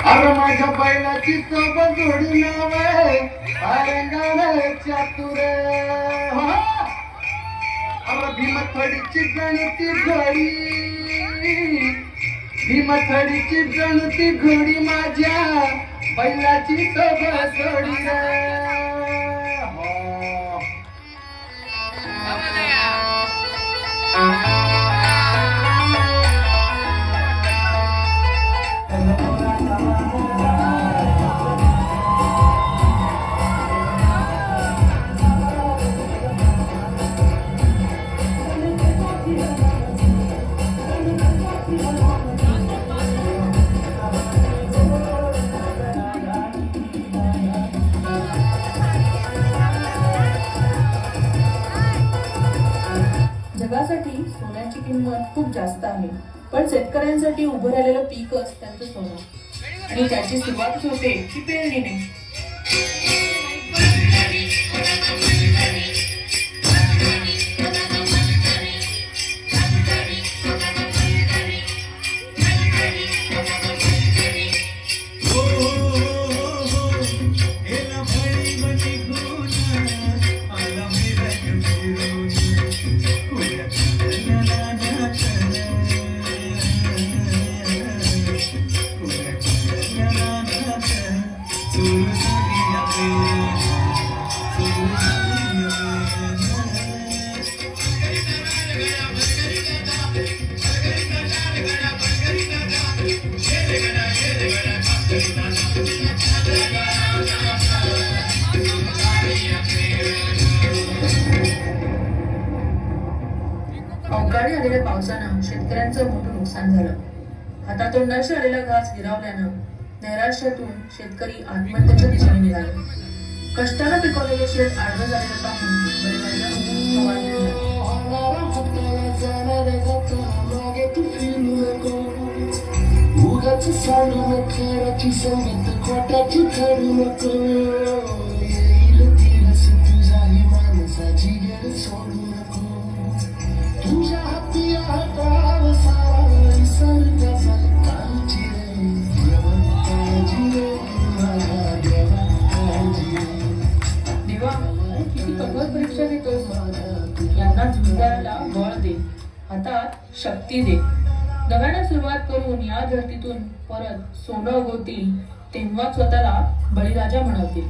अरे माझ्या बैलाची सोबत जोडी नाव आहे पारंगाच्या तुरे. अरे भीमथडीची गणती घडी, भीमथडीची गणती घडी माझ्या बैलाची सोबत जोडी रे. जगासाठी सोन्याची किंमत खूप जास्त आहे, पण शेतकऱ्यांसाठी उभं राहिलेलं पीकच त्यांचं सोनं आणि त्याची सुरुवात होते ती पेरणीने. अवकाळी आलेल्या पावसानं शेतकऱ्यांचं मोठं नुकसान झालं. हातातोंडाशी आलेला घास हिरावल्यानं नैराश्यातून शेतकरी आत्महत्येच्या दिशेने निघाले. कष्टानं पिकवलेले शेत आडवं झालेलं पाहून बळीराजा फवारणी केली. देवा, किती कठोर परीक्षा घेतोस. यांना झुंजायला बळ दे, हातात शक्ती दे. नव्यानं सुरुवात करून या धरतीतून परत सोनं उगवतील तेव्हा स्वतःला बळीराजा म्हणवतील.